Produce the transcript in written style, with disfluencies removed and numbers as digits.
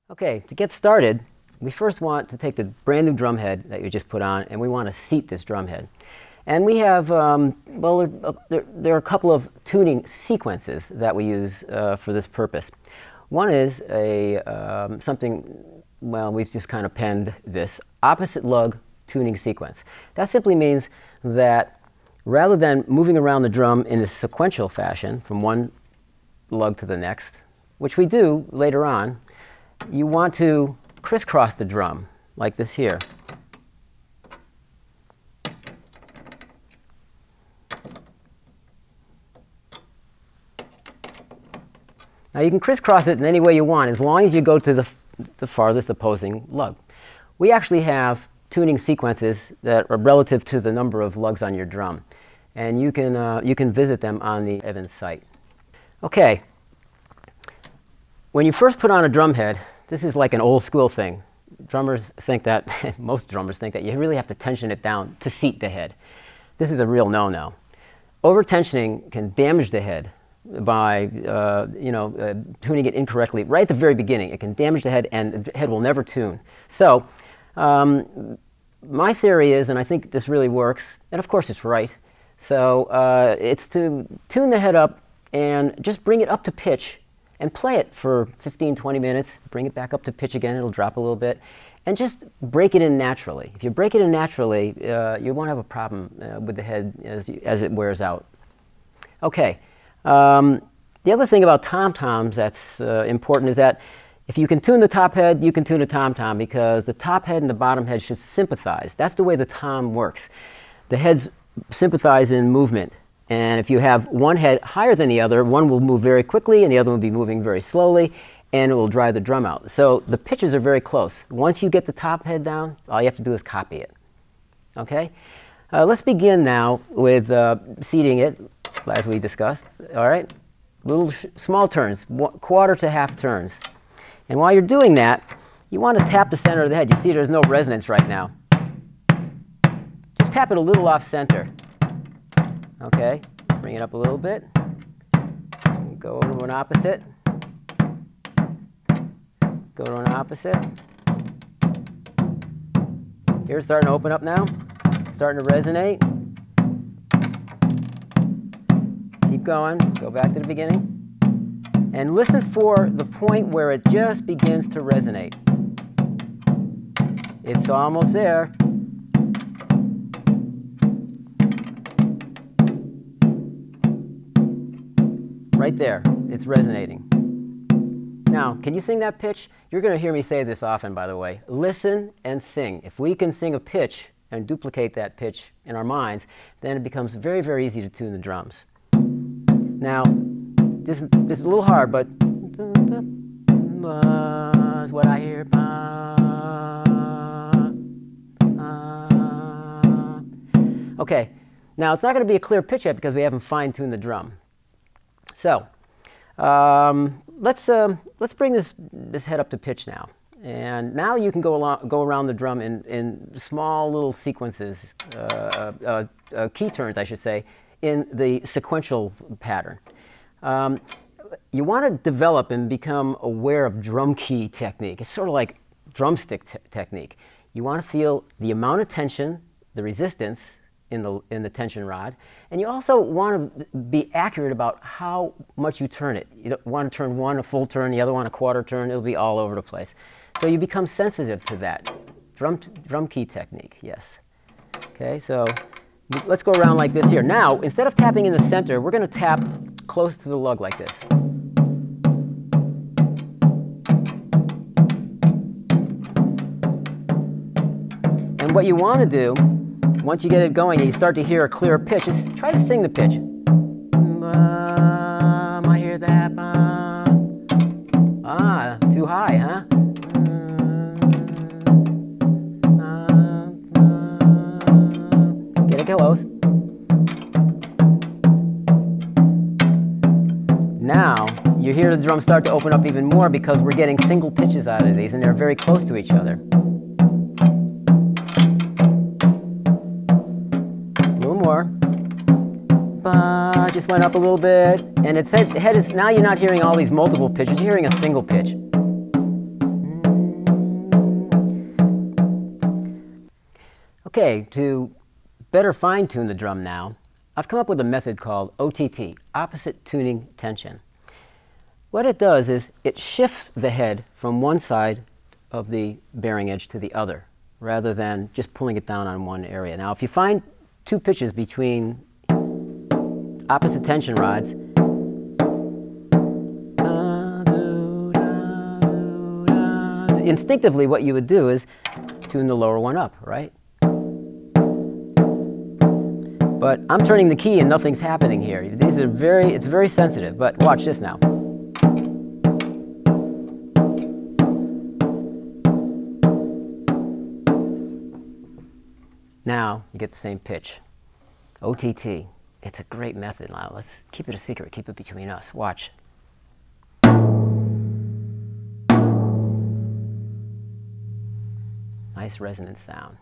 Okay, to get started, we first want to take the brand new drum head that you just put on, and we want to seat this drum head. And we have, there are a couple of tuning sequences that we use for this purpose. One is something, well, we've just kind of penned this, opposite lug tuning sequence. That simply means that rather than moving around the drum in a sequential fashion from one lug to the next, which we do later on, you want to crisscross the drum like this here. Now you can crisscross it in any way you want as long as you go to the farthest opposing lug. We actually have tuning sequences that are relative to the number of lugs on your drum, and you can visit them on the Evans site. Okay. When you first put on a drum head, this is like an old school thing. Drummers think that, most drummers think that you really have to tension it down to seat the head. This is a real no-no. Over-tensioning can damage the head by tuning it incorrectly right at the very beginning. It can damage the head, and the head will never tune. So my theory is, and I think this really works, and of course it's right, so it's to tune the head up and just bring it up to pitch and play it for 15-20 minutes, bring it back up to pitch again, it'll drop a little bit, and just break it in naturally. If you break it in naturally, you won't have a problem with the head as it wears out. Okay, the other thing about tom-toms that's important is that if you can tune the top head, you can tune the tom-tom, because the top head and the bottom head should sympathize. That's the way the tom works. The heads sympathize in movement. And if you have one head higher than the other, one will move very quickly and the other will be moving very slowly, and it will drive the drum out. So the pitches are very close. Once you get the top head down, all you have to do is copy it. Okay? Let's begin now with seating it, as we discussed. All right? Little small turns, quarter to half turns. And while you're doing that, you want to tap the center of the head. You see there's no resonance right now. Just tap it a little off center. Okay, bring it up a little bit, go to an opposite, go to an opposite. Here it's starting to open up now, starting to resonate. Keep going, go back to the beginning, and listen for the point where it just begins to resonate. It's almost there. Right there, it's resonating. Now, can you sing that pitch? You're going to hear me say this often, by the way. Listen and sing. If we can sing a pitch and duplicate that pitch in our minds, then it becomes very, very easy to tune the drums. Now, this is a little hard, but is what I hear. Okay, now it's not going to be a clear pitch yet because we haven't fine-tuned the drum. So let's bring this head up to pitch now, and now you can go around the drum in small little sequences, key turns, I should say, in the sequential pattern. You want to develop and become aware of drum key technique. It's sort of like drumstick technique. You want to feel the amount of tension, the resistance in the tension rod, and you also want to be accurate about how much you turn it. You don't want to turn one a full turn, the other one a quarter turn. It'll be all over the place. So you become sensitive to that drum key technique. Yes. Okay. So let's go around like this here. Now, instead of tapping in the center, we're going to tap close to the lug like this. And what you want to do, once you get it going and you start to hear a clearer pitch, just try to sing the pitch. I hear that. Too high, huh? Get it close. Now, you hear the drum start to open up even more because we're getting single pitches out of these, and they're very close to each other. Just went up a little bit, and its head is, now you're not hearing all these multiple pitches, you're hearing a single pitch. Okay, to better fine-tune the drum now, I've come up with a method called OTT, opposite tuning tension. What it does is it shifts the head from one side of the bearing edge to the other, rather than just pulling it down on one area. Now, if you find two pitches between opposite tension rods, instinctively what you would do is tune the lower one up, right? But I'm turning the key and nothing's happening here. It's very sensitive, but watch this now. Now you get the same pitch. OTT. It's a great method. Now let's keep it a secret. Keep it between us. Watch. Nice resonant sound.